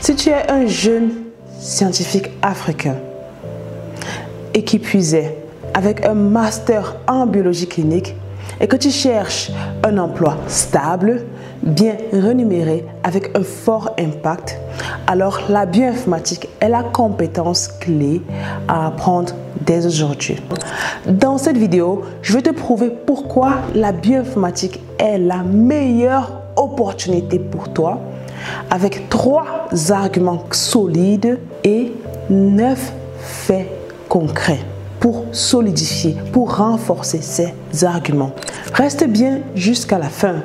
Si tu es un jeune scientifique africain et qui puisait avec un master en biologie clinique et que tu cherches un emploi stable, bien rémunéré, avec un fort impact, alors la bioinformatique est la compétence clé à apprendre dès aujourd'hui. Dans cette vidéo, je vais te prouver pourquoi la bioinformatique est la meilleure opportunité pour toi, avec 3 arguments solides et 9 faits concrets pour solidifier, pour renforcer ces arguments. Reste bien jusqu'à la fin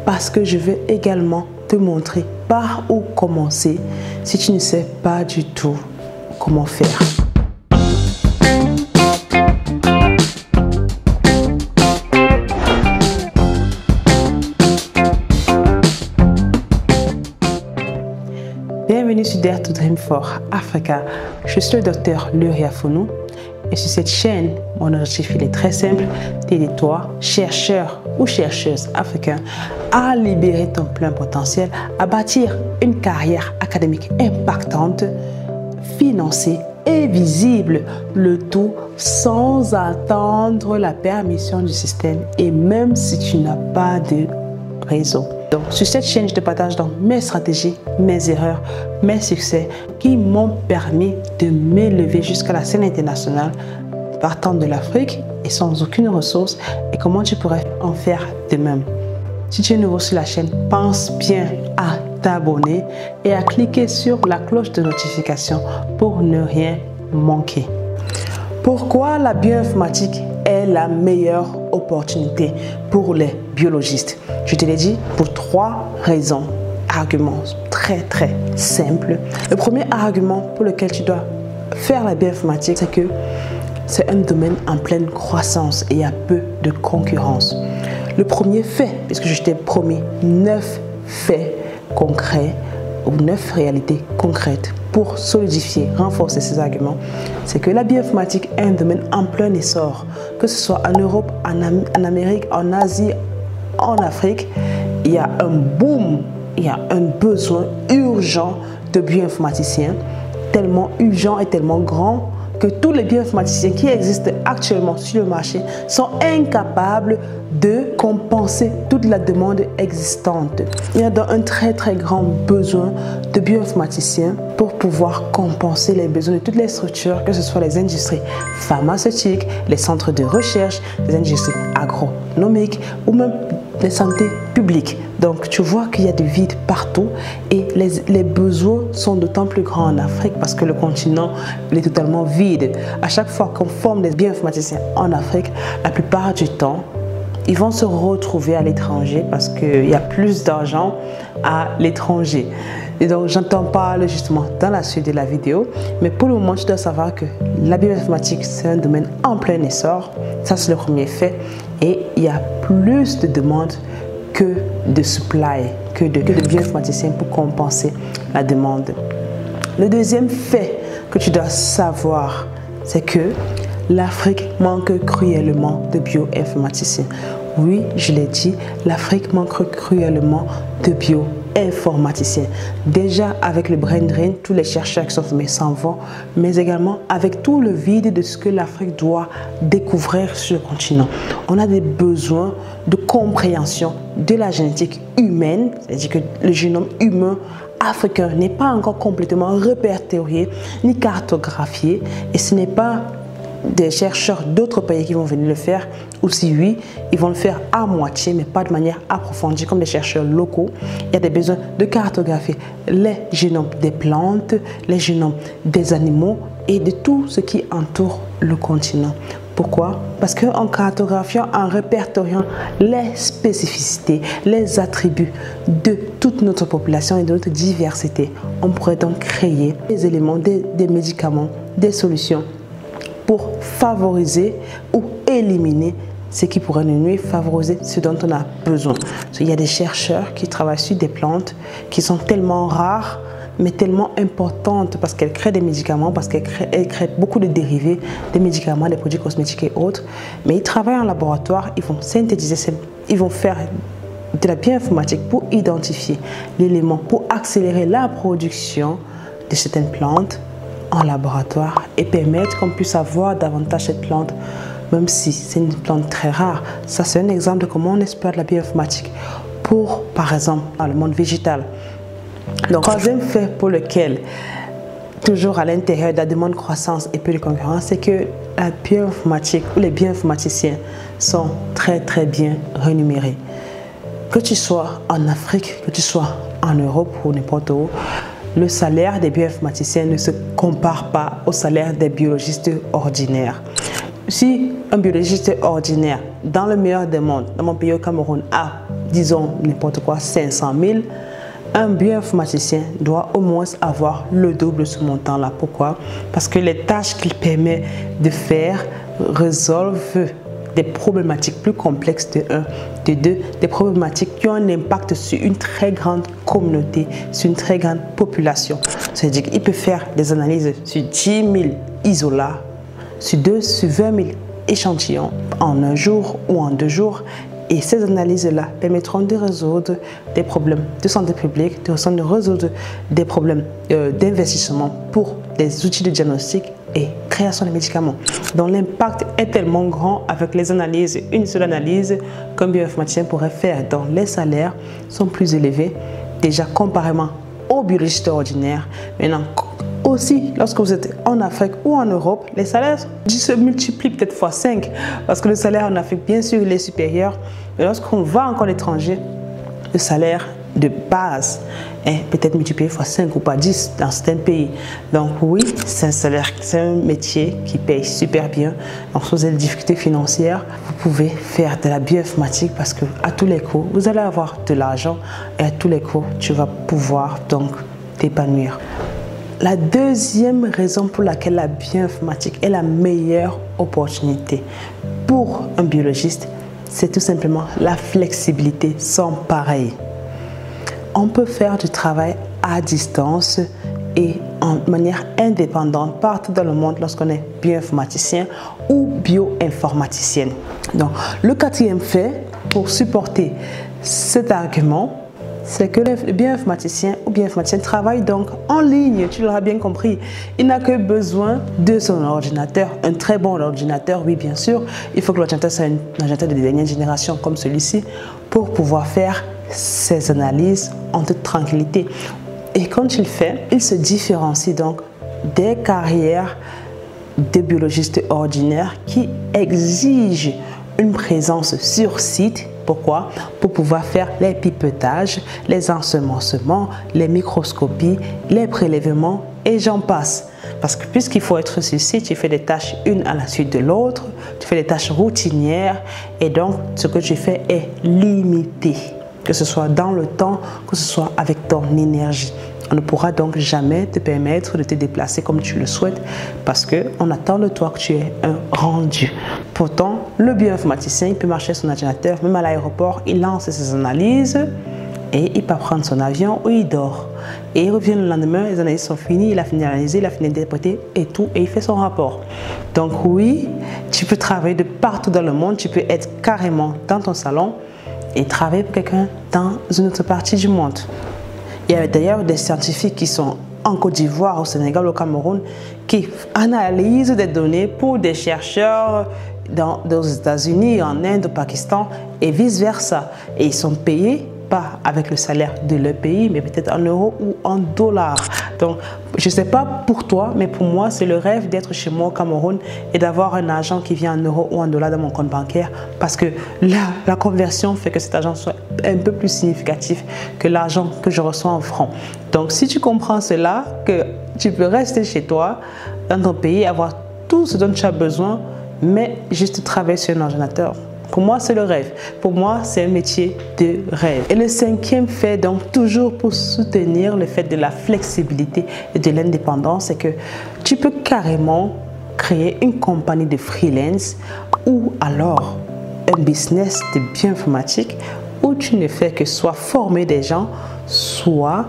parce que je vais également te montrer par où commencer si tu ne sais pas du tout comment faire. Bienvenue sur Dare to Dream for Africa. Je suis le docteur Luria Founou et sur cette chaîne, mon objectif est très simple, d'aider toi, chercheur ou chercheuse africain, à libérer ton plein potentiel, à bâtir une carrière académique impactante, financée et visible, le tout sans attendre la permission du système et même si tu n'as pas de réseau. Donc, sur cette chaîne, je te partage donc mes stratégies, mes erreurs, mes succès qui m'ont permis de m'élever jusqu'à la scène internationale partant de l'Afrique et sans aucune ressource et comment tu pourrais en faire de même. Si tu es nouveau sur la chaîne, pense bien à t'abonner et à cliquer sur la cloche de notification pour ne rien manquer. Pourquoi la bioinformatique est la meilleure opportunité pour les biologistes? Je te l'ai dit pour 3 raisons, arguments très simples. Le premier argument pour lequel tu dois faire la bioinformatique, c'est que c'est un domaine en pleine croissance et il y a peu de concurrence. Le premier fait, puisque je t'ai promis 9 faits concrets ou 9 réalités concrètes pour solidifier, renforcer ces arguments, c'est que la bioinformatique est un domaine en plein essor, que ce soit en Europe, en Amérique, en Asie, en Afrique. Il y a un boom, il y a un besoin urgent de bioinformaticiens, tellement urgent et tellement grand que tous les bioinformaticiens qui existent actuellement sur le marché sont incapables de compenser toute la demande existante. Il y a donc un très grand besoin de bioinformaticiens pour pouvoir compenser les besoins de toutes les structures, que ce soit les industries pharmaceutiques, les centres de recherche, les industries agronomiques ou même les santé publique. Donc tu vois qu'il y a du vide partout et les besoins sont d'autant plus grands en Afrique parce que le continent est totalement vide. À chaque fois qu'on forme des bioinformaticiens en Afrique, la plupart du temps, ils vont se retrouver à l'étranger parce qu'il y a plus d'argent à l'étranger. Et donc j'entends parler justement dans la suite de la vidéo, mais pour le moment tu dois savoir que la bioinformatique c'est un domaine en plein essor, ça c'est le premier fait, et il y a plus de demandes que de supply, que de bioinformaticiens pour compenser la demande. Le deuxième fait que tu dois savoir, c'est que l'Afrique manque cruellement de bioinformaticiens. Oui, je l'ai dit, l'Afrique manque cruellement de bioinformaticiens. Déjà avec le brain drain, tous les chercheurs qui sont formés s'en vont, mais également avec tout le vide de ce que l'Afrique doit découvrir sur le continent. On a des besoins de compréhension de la génétique humaine, c'est-à-dire que le génome humain africain n'est pas encore complètement répertorié ni cartographié et ce n'est pas des chercheurs d'autres pays qui vont venir le faire, ou si oui, ils vont le faire à moitié, mais pas de manière approfondie comme des chercheurs locaux. Il y a des besoins de cartographier les génomes des plantes, les génomes des animaux et de tout ce qui entoure le continent. Pourquoi? Parce qu'en cartographiant, en répertoriant les spécificités, les attributs de toute notre population et de notre diversité, on pourrait donc créer des éléments, des médicaments, des solutions pour favoriser ou éliminer ce qui pourrait nous nuire, favoriser ce dont on a besoin. Il y a des chercheurs qui travaillent sur des plantes qui sont tellement rares, mais tellement importantes parce qu'elles créent des médicaments, parce qu'elles créent beaucoup de dérivés, des médicaments, des produits cosmétiques et autres. Mais ils travaillent en laboratoire, ils vont synthétiser, ils vont faire de la bioinformatique pour identifier l'élément, pour accélérer la production de certaines plantes en laboratoire et permettre qu'on puisse avoir davantage cette plante, même si c'est une plante très rare. Ça, c'est un exemple de comment on exploite la bioinformatique pour, par exemple, dans le monde végétal. Donc, troisième fait pour lequel, toujours à l'intérieur de la demande croissance et peu de concurrence, c'est que la bioinformatique ou les bioinformaticiens sont très bien rémunérés. Que tu sois en Afrique, que tu sois en Europe ou n'importe où, le salaire des bioinformaticiens ne se compare pas au salaire des biologistes ordinaires. Si un biologiste ordinaire, dans le meilleur des mondes, dans mon pays au Cameroun, a, disons, n'importe quoi, 500 000, un bioinformaticien doit au moins avoir le double de ce montant-là. Pourquoi? Parce que les tâches qu'il permet de faire résolvent des problématiques plus complexes de 1, de 2, des problématiques qui ont un impact sur une très grande communauté, sur une très grande population. C'est-à-dire qu'il peut faire des analyses sur 10 000 isolats, sur 20 000 échantillons en un jour ou en 2 jours. Et ces analyses-là permettront de résoudre des problèmes de santé publique, de résoudre des problèmes d'investissement pour des outils de diagnostic et création de médicaments. Donc l'impact est tellement grand avec les analyses, une seule analyse qu'un bioinformaticien pourrait faire. Donc les salaires sont plus élevés, déjà comparément aux biologistes ordinaires. Maintenant, aussi, lorsque vous êtes en Afrique ou en Europe, les salaires se multiplient peut-être fois 5 parce que le salaire en Afrique, bien sûr, il est supérieur. Mais lorsqu'on va encore à l'étranger, le salaire de base est peut-être multiplié fois 5 ou pas 10 dans certains pays. Donc oui, c'est un salaire, c'est un métier qui paye super bien. Donc si vous avez des difficultés financières, vous pouvez faire de la bioinformatique parce que à tous les coups, vous allez avoir de l'argent et à tous les coups, tu vas pouvoir donc t'épanouir. La deuxième raison pour laquelle la bioinformatique est la meilleure opportunité pour un biologiste, c'est tout simplement la flexibilité sans pareil. On peut faire du travail à distance et en manière indépendante partout dans le monde lorsqu'on est bioinformaticien ou bioinformaticienne. Donc, le quatrième fait pour supporter cet argument, c'est que le bioinformaticien ou bioinformaticienne travaille donc en ligne, tu l'auras bien compris. Il n'a que besoin de son ordinateur, un très bon ordinateur, oui bien sûr. Il faut que l'ordinateur soit un ordinateur de dernière génération comme celui-ci pour pouvoir faire ses analyses en toute tranquillité. Et quand il fait, il se différencie donc des carrières de biologistes ordinaires qui exigent une présence sur site. Pourquoi? Pour pouvoir faire les pipetages, les ensemencements, les microscopies, les prélèvements et j'en passe. Parce que puisqu'il faut être sur site, tu fais des tâches une à la suite de l'autre, tu fais des tâches routinières et donc ce que tu fais est limité. Que ce soit dans le temps, que ce soit avec ton énergie. On ne pourra donc jamais te permettre de te déplacer comme tu le souhaites parce qu'on attend de toi que tu aies un rendu. Pourtant, le bioinformaticien, il peut marcher son ordinateur, même à l'aéroport, il lance ses analyses et il peut prendre son avion ou il dort. Et il revient le lendemain, les analyses sont finies, il a fini d'analyser, il a fini d'interpréter et tout, et il fait son rapport. Donc oui, tu peux travailler de partout dans le monde, tu peux être carrément dans ton salon et travailler pour quelqu'un dans une autre partie du monde. Il y a d'ailleurs des scientifiques qui sont en Côte d'Ivoire, au Sénégal, au Cameroun, qui analysent des données pour des chercheurs aux États-Unis, en Inde, au Pakistan et vice-versa. Et ils sont payés pas avec le salaire de leur pays, mais peut-être en euros ou en dollars. Donc, je ne sais pas pour toi, mais pour moi, c'est le rêve d'être chez moi au Cameroun et d'avoir un argent qui vient en euros ou en dollars dans mon compte bancaire parce que la conversion fait que cet argent soit un peu plus significatif que l'argent que je reçois en francs. Donc, si tu comprends cela, que tu peux rester chez toi, dans ton pays, avoir tout ce dont tu as besoin, mais juste travailler sur un ordinateur. Pour moi, c'est le rêve. Pour moi, c'est un métier de rêve. Et le cinquième fait, donc toujours pour soutenir le fait de la flexibilité et de l'indépendance, c'est que tu peux carrément créer une compagnie de freelance ou alors un business de bioinformatique où tu ne fais que soit former des gens, soit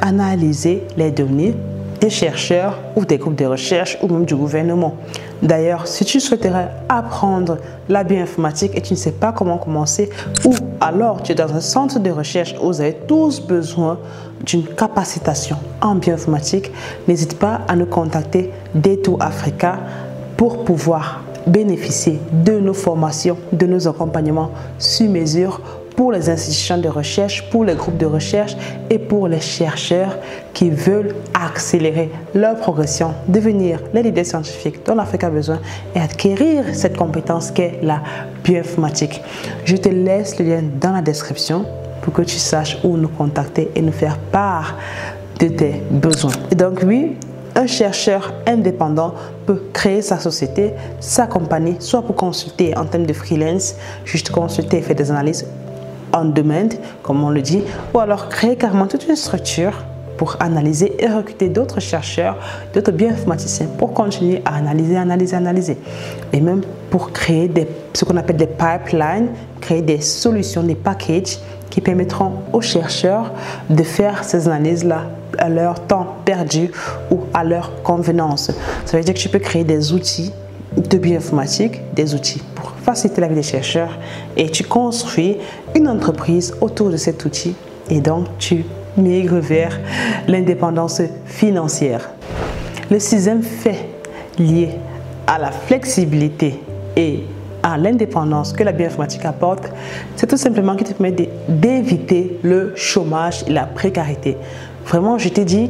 analyser les données des chercheurs ou des groupes de recherche ou même du gouvernement. D'ailleurs, si tu souhaiterais apprendre la bioinformatique et tu ne sais pas comment commencer, ou alors tu es dans un centre de recherche où vous avez tous besoin d'une capacitation en bioinformatique, n'hésite pas à nous contacter Detour Africa pour pouvoir bénéficier de nos formations, de nos accompagnements sur mesure pour les institutions de recherche, pour les groupes de recherche et pour les chercheurs qui veulent accélérer leur progression, devenir les leaders scientifiques dont l'Afrique a besoin et acquérir cette compétence qu'est la bioinformatique. Je te laisse le lien dans la description pour que tu saches où nous contacter et nous faire part de tes besoins. Et donc oui, un chercheur indépendant peut créer sa société, sa compagnie, soit pour consulter en termes de freelance, juste consulter et faire des analyses on demand, comme on le dit, ou alors créer carrément toute une structure pour analyser et recruter d'autres chercheurs, d'autres bioinformaticiens pour continuer à analyser. Et même pour créer ce qu'on appelle des pipelines, créer des solutions, des packages qui permettront aux chercheurs de faire ces analyses-là à leur temps perdu ou à leur convenance. Ça veut dire que tu peux créer des outils de bioinformatique, des outils pour faciliter la vie des chercheurs et tu construis une entreprise autour de cet outil et donc tu migres vers l'indépendance financière. Le sixième fait lié à la flexibilité et à l'indépendance que la bioinformatique apporte, c'est tout simplement qui te permet d'éviter le chômage et la précarité. Vraiment, je t'ai dit,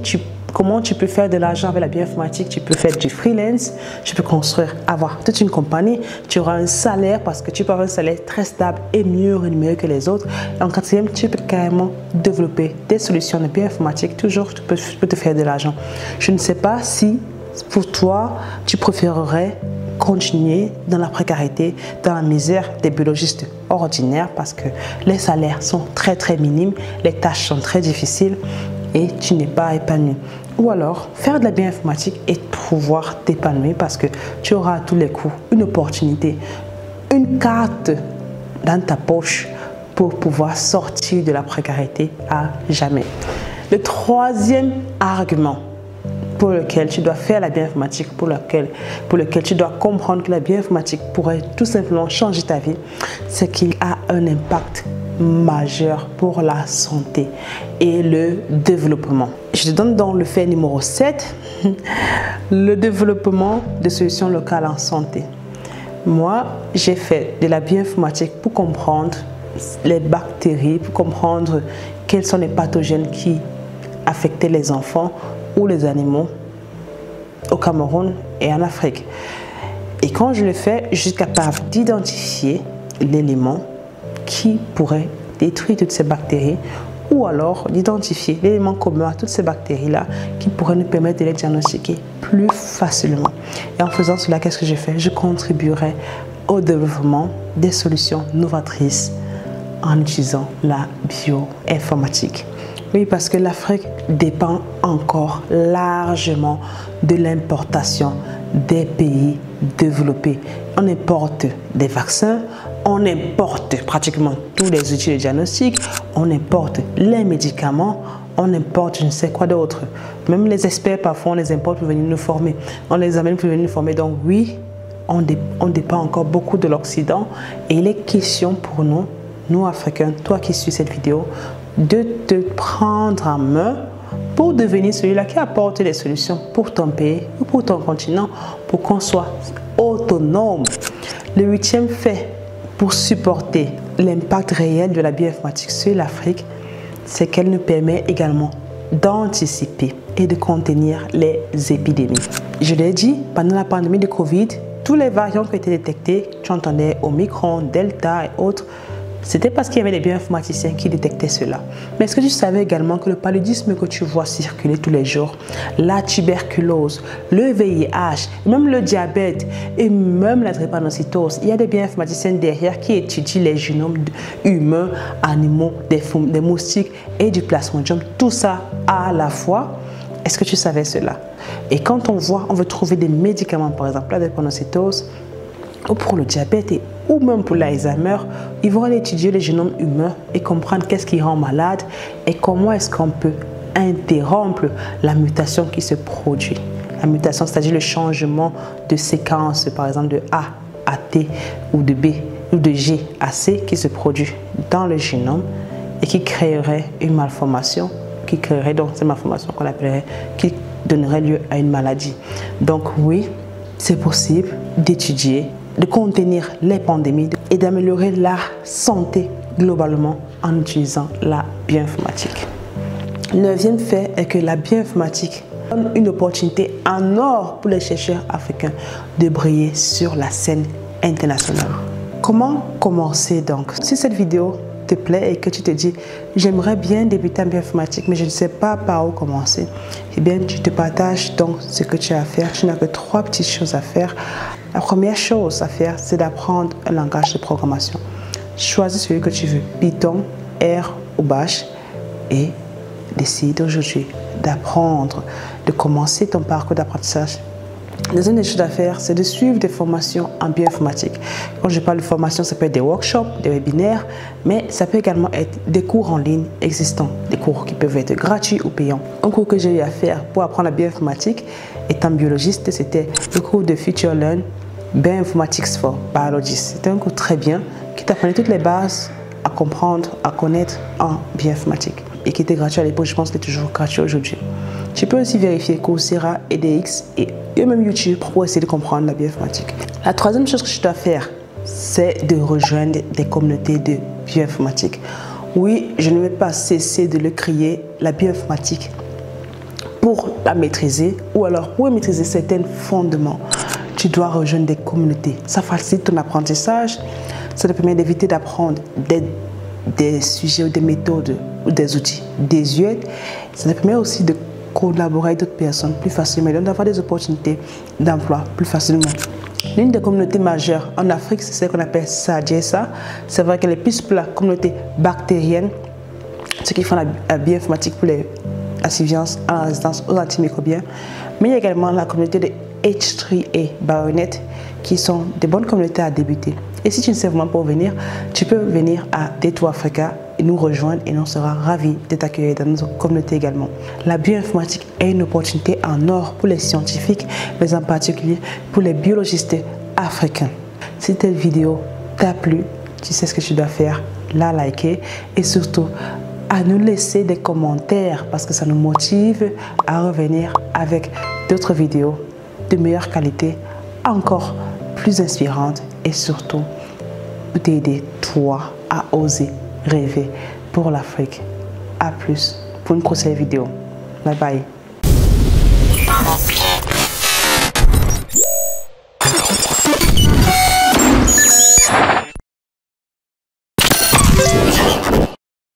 comment tu peux faire de l'argent avec la bioinformatique. Tu peux faire du freelance, tu peux construire, avoir toute une compagnie, tu auras un salaire parce que tu peux avoir un salaire très stable et mieux rémunéré que les autres. Et en quatrième, tu peux carrément développer des solutions de bioinformatique. Toujours, tu peux te faire de l'argent. Je ne sais pas si pour toi, tu préférerais continuer dans la précarité, dans la misère des biologistes ordinaires parce que les salaires sont très minimes, les tâches sont très difficiles et tu n'es pas épanoui. Ou alors faire de la bioinformatique et pouvoir t'épanouir parce que tu auras à tous les coups une opportunité, une carte dans ta poche pour pouvoir sortir de la précarité à jamais. Le troisième argument pour lequel tu dois faire la bioinformatique, pour lequel tu dois comprendre que la bioinformatique pourrait tout simplement changer ta vie, c'est qu'il a un impact majeur pour la santé et le développement. Je te donne donc le fait numéro 7, le développement de solutions locales en santé. Moi, j'ai fait de la bioinformatique pour comprendre les bactéries, pour comprendre quels sont les pathogènes qui affectaient les enfants ou les animaux au Cameroun et en Afrique. Et quand je le fais, je suis capable d'identifier l'élément qui pourrait détruire toutes ces bactéries ou alors d'identifier l'élément commun à toutes ces bactéries-là qui pourrait nous permettre de les diagnostiquer plus facilement. Et en faisant cela, qu'est-ce que je fais? Je contribuerai au développement des solutions novatrices en utilisant la bioinformatique. Oui, parce que l'Afrique dépend encore largement de l'importation des pays développés. On importe des vaccins, on importe pratiquement tous les outils de diagnostic, on importe les médicaments, on importe je ne sais quoi d'autre. Même les experts, parfois, on les importe pour venir nous former. On les amène pour venir nous former. Donc oui, on dépend encore beaucoup de l'Occident et il est question pour nous, nous Africains, toi qui suis cette vidéo, de te prendre en main pour devenir celui-là qui apporte des solutions pour ton pays ou pour ton continent, pour qu'on soit autonome. Le huitième fait pour supporter l'impact réel de la bioinformatique sur l'Afrique, c'est qu'elle nous permet également d'anticiper et de contenir les épidémies. Je l'ai dit, pendant la pandémie de Covid, tous les variants qui ont été détectés, tu entendais Omicron, Delta et autres, c'était parce qu'il y avait des bioinformaticiens qui détectaient cela. Mais est-ce que tu savais également que le paludisme que tu vois circuler tous les jours, la tuberculose, le VIH, même le diabète et même la drépanocytose, il y a des bioinformaticiens derrière qui étudient les génomes humains, animaux, des moustiques et du plasmodium, tout ça à la fois. Est-ce que tu savais cela? Et quand on veut trouver des médicaments, par exemple la drépanocytose, ou pour le diabète ou même pour l'Alzheimer, ils vont aller étudier le génome humain et comprendre qu'est-ce qui rend malade et comment est-ce qu'on peut interrompre la mutation qui se produit. La mutation, c'est-à-dire le changement de séquence, par exemple de A à T ou de B ou de G à C qui se produit dans le génome et qui créerait une malformation, qui créerait donc cette malformation qu'on appellerait, qui donnerait lieu à une maladie. Donc oui, c'est possible d'étudier, de contenir les pandémies et d'améliorer la santé globalement en utilisant la bioinformatique. Le 9e fait est que la bioinformatique donne une opportunité en or pour les chercheurs africains de briller sur la scène internationale. Comment commencer donc? Si cette vidéo te plaît et que tu te dis j'aimerais bien débuter en bioinformatique mais je ne sais pas par où commencer, eh bien tu te partages donc ce que tu as à faire. Tu n'as que 3 petites choses à faire. La première chose à faire, c'est d'apprendre un langage de programmation. Choisis celui que tu veux, Python, R ou Bash, et décide aujourd'hui d'apprendre, de commencer ton parcours d'apprentissage. La deuxième des choses à faire, c'est de suivre des formations en bioinformatique. Quand je parle de formation, ça peut être des workshops, des webinaires, mais ça peut également être des cours en ligne existants, des cours qui peuvent être gratuits ou payants. Un cours que j'ai eu à faire pour apprendre la bioinformatique, étant biologiste, c'était le cours de Future Learn Bioinformatics for Biologists. C'était un cours très bien qui t'apprenait toutes les bases à comprendre, à connaître en bioinformatique et qui était gratuit à l'époque. Je pense qu'il est toujours gratuit aujourd'hui. Tu peux aussi vérifier Coursera, edX et même YouTube pour essayer de comprendre la bioinformatique. La troisième chose que tu dois faire, c'est de rejoindre des communautés de bioinformatique. Oui, je ne vais pas cesser de le crier, la bioinformatique, pour la maîtriser ou alors pour maîtriser certains fondements, tu dois rejoindre des communautés. Ça facilite ton apprentissage, ça te permet d'éviter d'apprendre des sujets ou des méthodes ou des outils désuets. Ça te permet aussi de collaborer avec d'autres personnes plus facilement, donc d'avoir des opportunités d'emploi plus facilement. L'une des communautés majeures en Afrique, c'est celle qu'on appelle SAGESA. C'est vrai qu'elle est plus pour la communauté bactérienne, ceux qui font la bioinformatique pour la surveillance en résistance aux antimicrobiens. Mais il y a également la communauté de H3A Bionet qui sont des bonnes communautés à débuter. Et si tu ne sais vraiment pas où venir, tu peux venir à Détour Africa et nous rejoindre et nous serons ravis de t'accueillir dans notre communauté également. La bioinformatique est une opportunité en or pour les scientifiques, mais en particulier pour les biologistes africains. Si cette vidéo t'a plu, tu sais ce que tu dois faire, la liker et surtout à nous laisser des commentaires parce que ça nous motive à revenir avec d'autres vidéos de meilleure qualité, encore plus inspirantes et surtout pour t'aider toi à oser rêver pour l'Afrique. À plus pour une prochaine vidéo. Bye bye.